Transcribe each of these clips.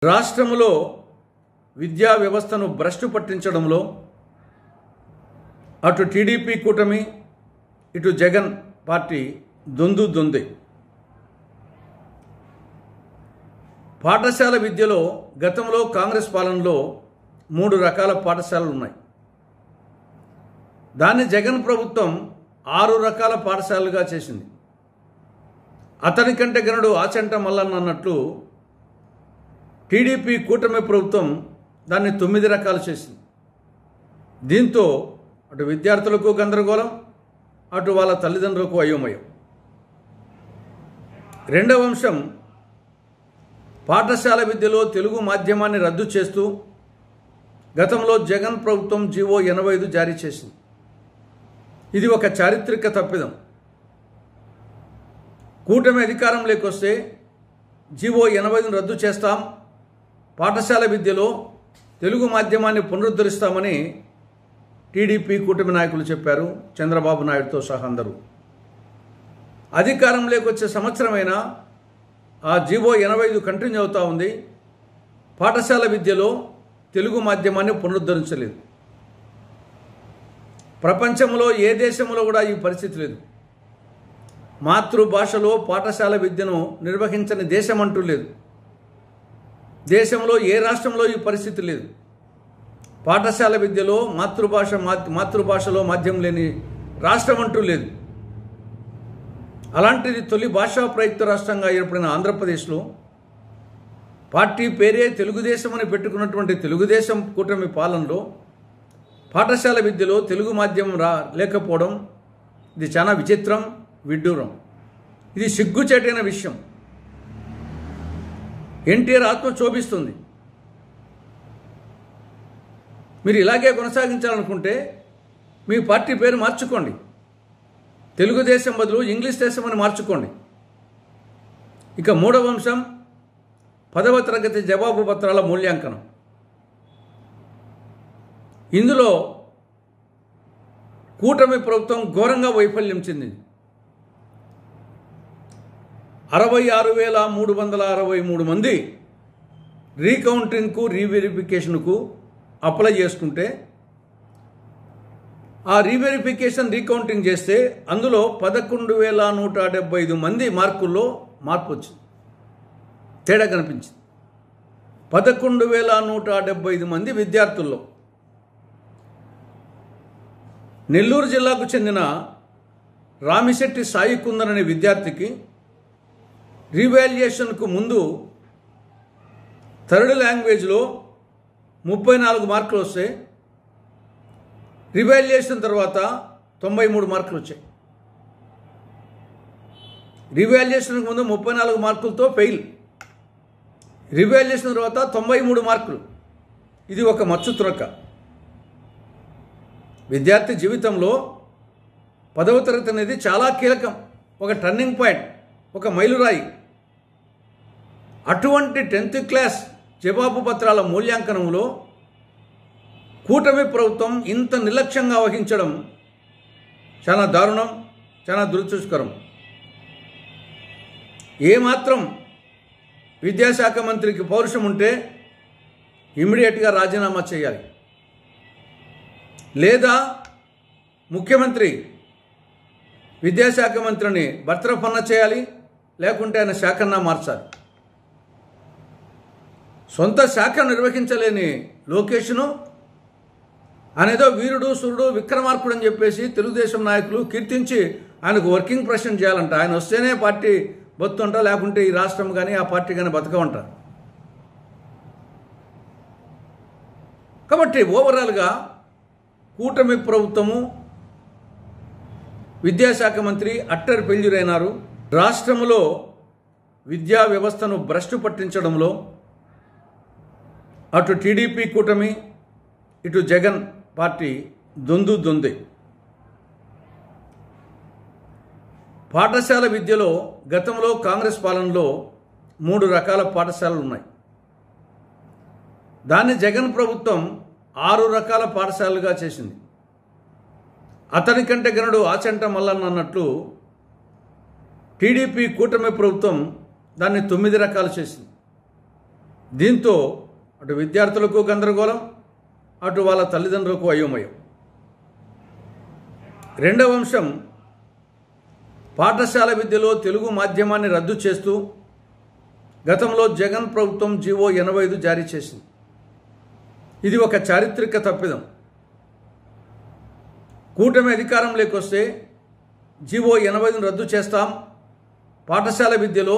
రాష్ట్రంలో విద్యా వ్యవస్థను భ్రష్టు పట్టించడంలో అటు టీడీపీ కూటమి ఇటు జగన్ పార్టీ దొందే. పాఠశాల విద్యలో గతంలో కాంగ్రెస్ పాలనలో 3 రకాల పాఠశాలలు ఉన్నాయి. దాన్ని జగన్ ప్రభుత్వం 6 రకాల పాఠశాలలుగా చేసింది. అతని కంటే గనుడు ఆచంట మల్లన్న అన్నట్లు టీడీపీ కూటమి ప్రభుత్వం దాన్ని 9 రకాలు చేసింది. దీంతో అటు విద్యార్థులకు గందరగోళం, అటు వాళ్ళ తల్లిదండ్రులకు అయోమయం. రెండవ అంశం, పాఠశాల విద్యలో తెలుగు మాధ్యమాన్ని రద్దు చేస్తూ గతంలో జగన్ ప్రభుత్వం జీవో 85 జారీ చేసింది. ఇది ఒక చారిత్రక తప్పిదం. కూటమి అధికారంలోకి వస్తే జీవో 85ను రద్దు చేస్తాం, పాఠశాల విద్యలో తెలుగు మాధ్యమాన్ని పునరుద్ధరిస్తామని టీడీపీ కూటమి నాయకులు చెప్పారు, చంద్రబాబు నాయుడుతో సహా అందరూ. అధికారంలోకి వచ్చే సంవత్సరమైనా ఆ జీవో 85 కంటిన్యూ అవుతూ ఉంది. పాఠశాల విద్యలో తెలుగు మాధ్యమాన్ని పునరుద్ధరించలేదు. ప్రపంచంలో ఏ దేశంలో కూడా ఈ పరిస్థితి లేదు. మాతృభాషలో పాఠశాల విద్యను నిర్వహించని దేశం అంటూ లేదు. దేశంలో ఏ రాష్ట్రంలో ఈ పరిస్థితి లేదు. పాఠశాల విద్యలో మాతృభాషలో మాధ్యమం లేని రాష్ట్రం అంటూ లేదు. అలాంటిది తొలి భాషా ప్రయుక్త రాష్ట్రంగా ఏర్పడిన ఆంధ్రప్రదేశ్లో పార్టీ పేరే తెలుగుదేశం అని పెట్టుకున్నటువంటి తెలుగుదేశం కూటమి పాలనలో పాఠశాల విద్యలో తెలుగు మాధ్యమం లేకపోవడం ఇది చాలా విచిత్రం, విడ్డూరం. ఇది సిగ్గుచేటైన విషయం. ఎన్టీఆర్ ఆత్మ శోభిస్తుంది. మీరు ఇలాగే కొనసాగించాలనుకుంటే మీ పార్టీ పేరు మార్చుకోండి. తెలుగుదేశం బదులు ఇంగ్లీష్ దేశం అని మార్చుకోండి. ఇక మూడవ అంశం, 10వ తరగతి జవాబు పత్రాల మూల్యాంకనం. ఇందులో కూటమి ప్రభుత్వం ఘోరంగా వైఫల్యం చెందింది. 66,363 మంది రీకౌంటింగ్కు రీవెరిఫికేషన్కు అప్లై చేసుకుంటే ఆ రీవెరిఫికేషన్ రీకౌంటింగ్ చేస్తే అందులో 11,175 మంది మార్కుల్లో మార్పు వచ్చింది, తేడా కనిపించింది. 11,175 మంది విద్యార్థుల్లో నెల్లూరు జిల్లాకు చెందిన రామిశెట్టి సాయి కుందన్ అనే విద్యార్థికి రీవాల్యుయేషన్కు ముందు థర్డ్ లాంగ్వేజ్లో 34 మార్కులు వస్తాయి. రివాల్యుయేషన్ తర్వాత 93 మార్కులు వచ్చాయి. రివాల్యుయేషన్కు ముందు 34 మార్కులతో ఫెయిల్, రివాల్యుయేషన్ తర్వాత 93 మార్కులు. ఇది ఒక మచ్చు తునక. విద్యార్థి జీవితంలో 10వ తరగతి అనేది చాలా కీలకం, ఒక టర్నింగ్ పాయింట్, ఒక మైలురాయి. అటువంటి 10th క్లాస్ జవాబు పత్రాల మూల్యాంకనంలో కూటమి ప్రభుత్వం ఇంత నిర్లక్ష్యంగా వహించడం చాలా దారుణం, చాలా దురదృష్టకరం. ఏమాత్రం విద్యాశాఖ మంత్రికి పౌరుషం ఉంటే ఇమ్మీడియట్గా రాజీనామా చేయాలి, లేదా ముఖ్యమంత్రి విద్యాశాఖ మంత్రిని బర్తరఫ్ చేయాలి, లేకుంటే ఆయన శాఖన్నా మార్చాలి. సొంత శాఖ నిర్వహించలేని లోకేష్ను అనేదో వీరుడు సూర్యుడు విక్రమార్కుడు అని చెప్పేసి తెలుగుదేశం నాయకులు కీర్తించి ఆయనకు వర్కింగ్ ప్రెసిడెంట్ చేయాలంట. ఆయన వస్తేనే పార్టీ బతుంట, లేకుంటే ఈ రాష్ట్రం కానీ ఆ పార్టీ కానీ బతకమంట. కాబట్టి ఓవరాల్గా కూటమి ప్రభుత్వము, విద్యాశాఖ మంత్రి అట్టర్ పెంజురైనారు. రాష్ట్రంలో విద్యా వ్యవస్థను భ్రష్టు పట్టించడంలో అటు టీడీపీ కూటమి ఇటు జగన్ పార్టీ దొందే. పాఠశాల విద్యలో గతంలో కాంగ్రెస్ పాలనలో 3 రకాల పాఠశాలలు ఉన్నాయి. దాన్ని జగన్ ప్రభుత్వం 6 రకాల పాఠశాలలుగా చేసింది. అతని కంటే గనుడు ఆచంట మల్లన్న అన్నట్లు టీడీపీ కూటమి ప్రభుత్వం దాన్ని 9 రకాలు చేసింది. దీంతో అటు విద్యార్థులకు గందరగోళం, అటు వాళ్ళ తల్లిదండ్రులకు అయోమయం. రెండవ అంశం, పాఠశాల విద్యలో తెలుగు మాధ్యమాన్ని రద్దు చేస్తూ గతంలో జగన్ ప్రభుత్వం జీవో 85 జారీ చేసింది. ఇది ఒక చారిత్రక తప్పిదం. కూటమి అధికారంలోకి వస్తే జీవో 85ను రద్దు చేస్తాం, పాఠశాల విద్యలో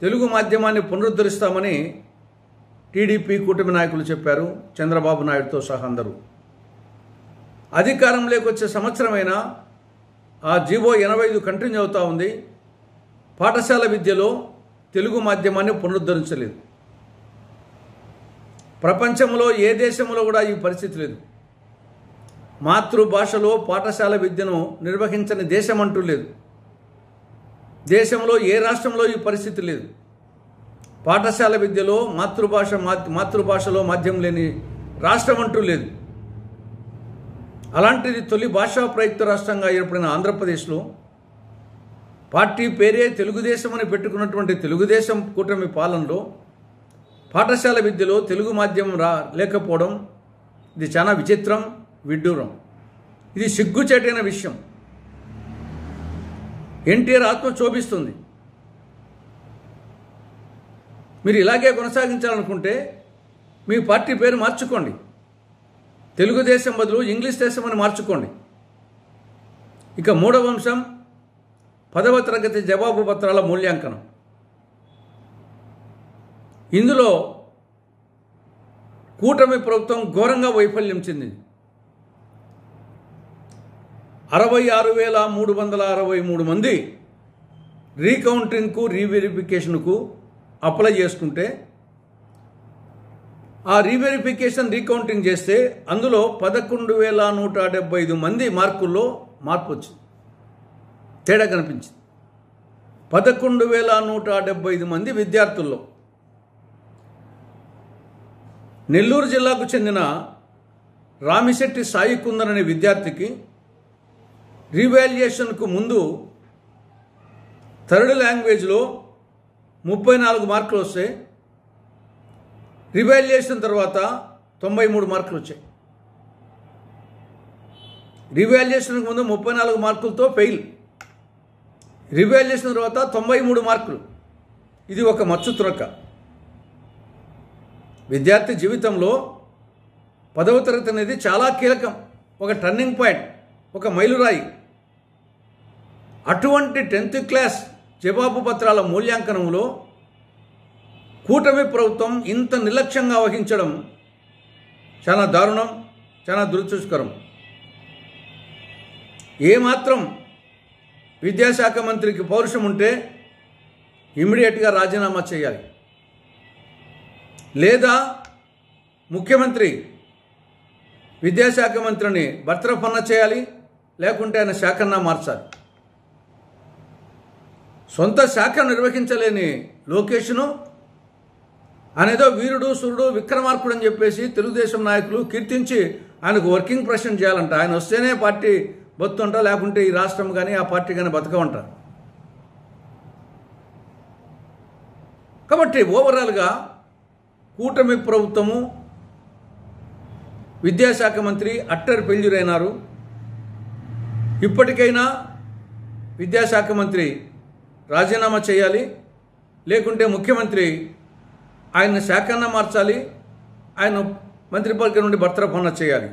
తెలుగు మాధ్యమాన్ని పునరుద్ధరిస్తామని టీడీపీ కూటమి నాయకులు చెప్పారు, చంద్రబాబు నాయుడుతో సహా అందరూ. అధికారంలోకి వచ్చే సంవత్సరమైనా ఆ జీవో 85 కంటిన్యూ అవుతూ ఉంది. పాఠశాల విద్యలో తెలుగు మాధ్యమాన్ని పునరుద్ధరించలేదు. ప్రపంచంలో ఏ దేశంలో కూడా ఈ పరిస్థితి లేదు. మాతృభాషలో పాఠశాల విద్యను నిర్వహించని దేశం అంటూ లేదు. దేశంలో ఏ రాష్ట్రంలో ఈ పరిస్థితి లేదు. పాఠశాల విద్యలో మాతృభాషలో మాధ్యమం లేని రాష్ట్రం అంటూ లేదు. అలాంటిది తొలి భాషా ప్రయుక్త రాష్ట్రంగా ఏర్పడిన ఆంధ్రప్రదేశ్లో పార్టీ పేరే తెలుగుదేశం అని పెట్టుకున్నటువంటి తెలుగుదేశం కూటమి పాలనలో పాఠశాల విద్యలో తెలుగు మాధ్యమం లేకపోవడం ఇది చాలా విచిత్రం, విడ్డూరం. ఇది సిగ్గుచేటైన విషయం. ఎన్టీఆర్ ఆత్మ శోభిస్తుంది. మీరు ఇలాగే కొనసాగించాలనుకుంటే మీ పార్టీ పేరు మార్చుకోండి. తెలుగుదేశం బదులు ఇంగ్లీష్ దేశం అని మార్చుకోండి. ఇక మూడవ అంశం, 10వ తరగతి జవాబు పత్రాల మూల్యాంకనం. ఇందులో కూటమి ప్రభుత్వం ఘోరంగా వైఫల్యం చెందింది. 66,363 మంది రీకౌంటింగ్కు రీవెరిఫికేషన్కు అప్లై చేసుకుంటే ఆ రీవెరిఫికేషన్ రీకౌంటింగ్ చేస్తే అందులో 11,175 మంది మార్కుల్లో మార్పు వచ్చింది, తేడా కనిపించింది. 11,175 మంది విద్యార్థుల్లో నెల్లూరు జిల్లాకు చెందిన రామిశెట్టి సాయి కుందన్ అనే విద్యార్థికి రీవాల్యుయేషన్కు ముందు థర్డ్ లాంగ్వేజ్లో 34 మార్కులు వస్తే రివాల్యుయేషన్ తర్వాత 93 మార్కులు వచ్చాయి. రివాల్యుయేషన్కు ముందు 34 మార్కులతో ఫెయిల్, రివాల్యుయేషన్ తర్వాత 93 మార్కులు. ఇది ఒక మచ్చు తునక. విద్యార్థి జీవితంలో 10వ తరగతి అనేది చాలా కీలకం, ఒక టర్నింగ్ పాయింట్, ఒక మైలురాయి. అటువంటి 10th క్లాస్ జవాబు పత్రాల మూల్యాంకనంలో కూటమి ప్రభుత్వం ఇంత నిర్లక్ష్యంగా వహించడం చాలా దారుణం, చాలా దురదృష్టకరం. ఏమాత్రం విద్యాశాఖ మంత్రికి పౌరుషం ఉంటే ఇమ్మీడియట్గా రాజీనామా చేయాలి, లేదా ముఖ్యమంత్రి విద్యాశాఖ మంత్రిని బర్తరఫ్ చేయాలి, లేకుంటే ఆయన శాఖన్నా మార్చాలి. సొంత శాఖ నిర్వహించలేని లోకేష్ను అనేదో వీరుడు సురుడు విక్రమార్కుడు అని చెప్పేసి తెలుగుదేశం నాయకులు కీర్తించి ఆయనకు వర్కింగ్ ప్రెసిడెంట్ చేయాలంట. ఆయన వస్తేనే పార్టీ బతుంట, లేకుంటే ఈ రాష్ట్రం కానీ ఆ పార్టీ కానీ బతకమంట. కాబట్టి ఓవరాల్గా కూటమి ప్రభుత్వము, విద్యాశాఖ మంత్రి అట్టర్ పెంజురైనారు. ఇప్పటికైనా విద్యాశాఖ మంత్రి రాజీనామా చేయాలి, లేకుంటే ముఖ్యమంత్రి ఆయన శాఖన్న మార్చాలి, ఆయన మంత్రివర్గం నుండి బర్తరఫ్ చేయాలి.